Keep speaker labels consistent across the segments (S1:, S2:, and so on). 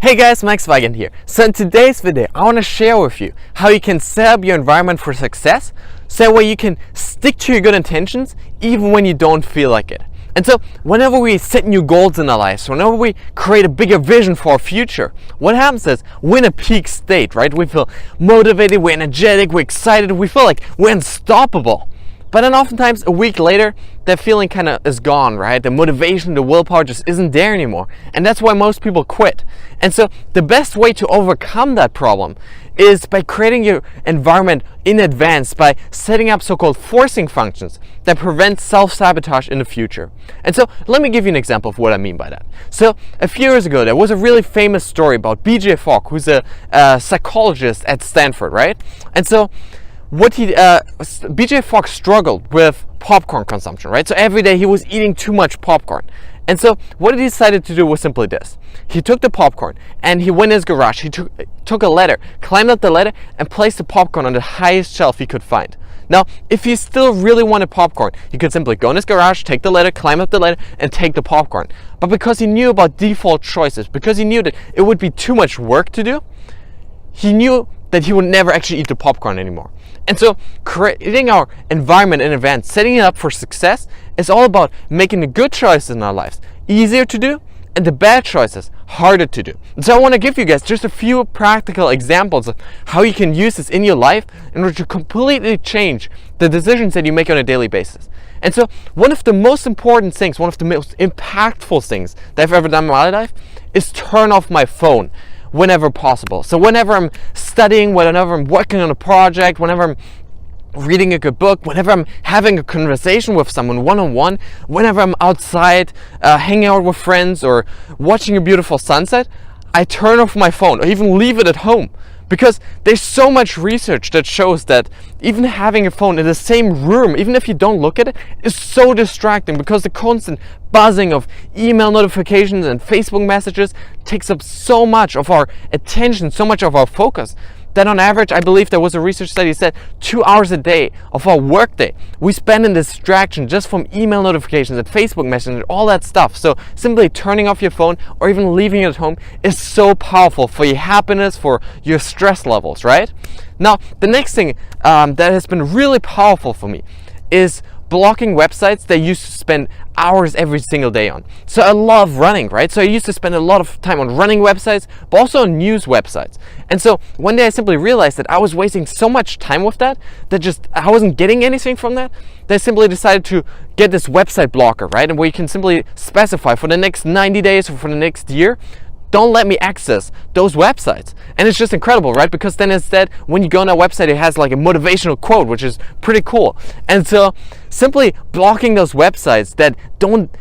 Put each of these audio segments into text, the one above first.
S1: Hey guys, Max Weigand here. So in today's video, I want to share with you how you can set up your environment for success so that way you can stick to your good intentions even when you don't feel like it. And so whenever we set new goals in our lives, whenever we create a bigger vision for our future, what happens is we're in a peak state, right? We feel motivated, we're energetic, we're excited, we feel like we're unstoppable. But then oftentimes a week later, that feeling kind of is gone, right? The motivation, the willpower just isn't there anymore. And that's why most people quit. And so the best way to overcome that problem is by creating your environment in advance, by setting up so-called forcing functions that prevent self-sabotage in the future. And so let me give you an example of what I mean by that. So a few years ago, there was a really famous story about BJ Fogg, who's a psychologist at Stanford, right? And so BJ Fogg struggled with popcorn consumption, right? So every day he was eating too much popcorn. And so what he decided to do was simply this. He took the popcorn and he went in his garage. He took a ladder, climbed up the ladder and placed the popcorn on the highest shelf he could find. Now, if he still really wanted popcorn, he could simply go in his garage, take the ladder, climb up the ladder, and take the popcorn. But because he knew about default choices, because he knew that it would be too much work to do, he knew that he would never actually eat the popcorn anymore. And so creating our environment in advance, setting it up for success, is all about making the good choices in our lives easier to do and the bad choices harder to do. And so I want to give you guys just a few practical examples of how you can use this in your life in order to completely change the decisions that you make on a daily basis. And so one of the most important things, one of the most impactful things that I've ever done in my life is turn off my phone whenever possible. So whenever I'm studying, whenever I'm working on a project, whenever I'm reading a good book, whenever I'm having a conversation with someone one-on-one, whenever I'm outside hanging out with friends or watching a beautiful sunset, I turn off my phone or even leave it at home. Because there's so much research that shows that even having a phone in the same room, even if you don't look at it, is so distracting because the constant buzzing of email notifications and Facebook messages takes up so much of our attention, so much of our focus, that on average, I believe there was a research study that said 2 hours a day of our workday we spend in distraction just from email notifications and Facebook messages and all that stuff. So simply turning off your phone or even leaving it at home is so powerful for your happiness, for your stress levels, right? Now, the next thing that has been really powerful for me is blocking websites that I used to spend hours every single day on. So I love running, right? So I used to spend a lot of time on running websites, but also on news websites. And so one day I simply realized that I was wasting so much time with that just I wasn't getting anything from that I simply decided to get this website blocker, right? And where you can simply specify for the next 90 days or for the next year, don't let me access those websites. And it's just incredible, right? Because then instead, when you go on a website, it has like a motivational quote, which is pretty cool. And so simply blocking those websites that don't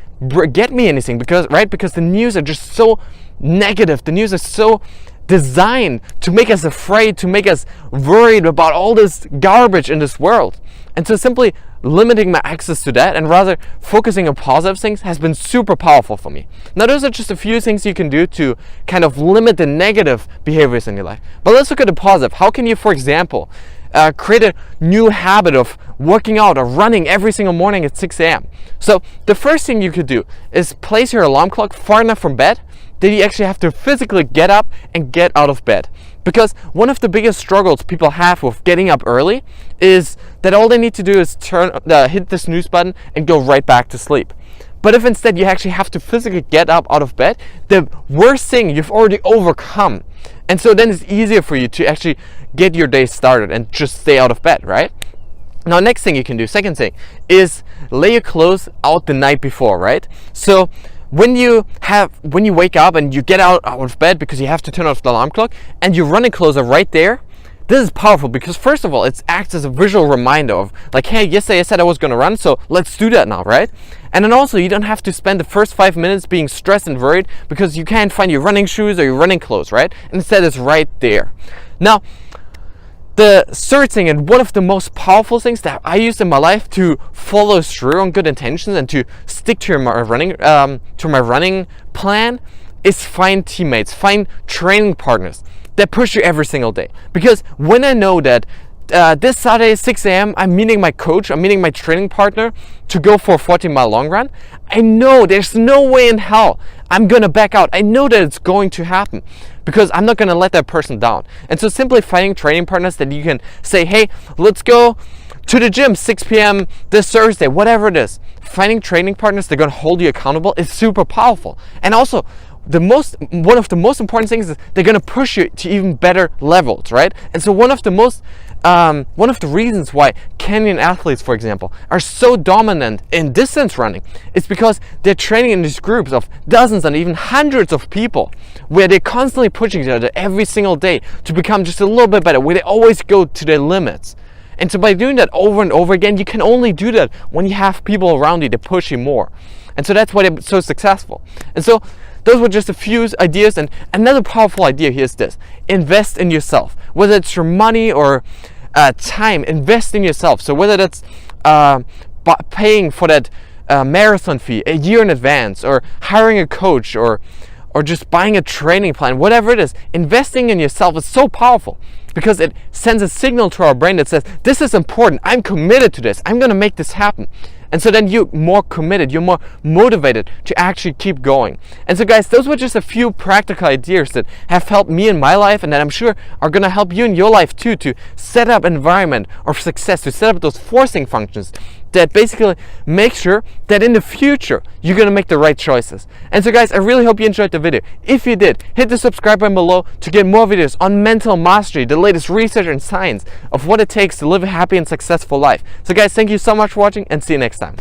S1: get me anything, because the news are just so negative. The news is so designed to make us afraid, to make us worried about all this garbage in this world. And so simply limiting my access to that and rather focusing on positive things has been super powerful for me. Now, those are just a few things you can do to kind of limit the negative behaviors in your life. But let's look at the positive. How can you, for example, create a new habit of working out or running every single morning at 6 a.m. So the first thing you could do is place your alarm clock far enough from bed that you actually have to physically get up and get out of bed. Because one of the biggest struggles people have with getting up early is that all they need to do is hit the snooze button and go right back to sleep. But if instead you actually have to physically get up out of bed, the worst thing you've already overcome. And so then it's easier for you to actually get your day started and just stay out of bed, right? Now, next thing you can do, second thing, is lay your clothes out the night before, right? So when you wake up and you get out of bed because you have to turn off the alarm clock and your running clothes are right there, this is powerful because first of all, it acts as a visual reminder of like, hey, yesterday I said I was going to run, so let's do that now, right? And then also you don't have to spend the first 5 minutes being stressed and worried because you can't find your running shoes or your running clothes, right? Instead, it's right there. Now, the third thing, and one of the most powerful things that I used in my life to follow through on good intentions and to stick to my running plan, is find teammates, find training partners that push you every single day. Because when I know that this Saturday 6 a.m. I'm meeting my coach, I'm meeting my training partner to go for a 14-mile long run. I know there's no way in hell I'm gonna back out. I know that it's going to happen because I'm not gonna let that person down. And so simply finding training partners that you can say, hey, let's go to the gym 6 p.m. this Thursday, whatever it is. Finding training partners that are gonna hold you accountable is super powerful. And also, one of the most important things is they're gonna push you to even better levels, right? And so one of the reasons why Kenyan athletes, for example, are so dominant in distance running is because they're training in these groups of dozens and even hundreds of people, where they're constantly pushing each other every single day to become just a little bit better, where they always go to their limits. And so by doing that over and over again, you can only do that when you have people around you to push you more. And so that's why they're so successful. And so those were just a few ideas. And another powerful idea here is this: invest in yourself. Whether it's your money or time, invest in yourself. So whether that's paying for that marathon fee a year in advance, or hiring a coach, or just buying a training plan, whatever it is, investing in yourself is so powerful because it sends a signal to our brain that says, this is important, I'm committed to this, I'm going to make this happen. And so then you're more committed, you're more motivated to actually keep going. And so guys, those were just a few practical ideas that have helped me in my life, and that I'm sure are going to help you in your life too, to set up an environment of success, to set up those forcing functions that basically make sure that in the future you're going to make the right choices. And so guys, I really hope you enjoyed the video. If you did, hit the subscribe button below to get more videos on mental mastery, the latest research and science of what it takes to live a happy and successful life. So guys, thank you so much for watching, and see you next time.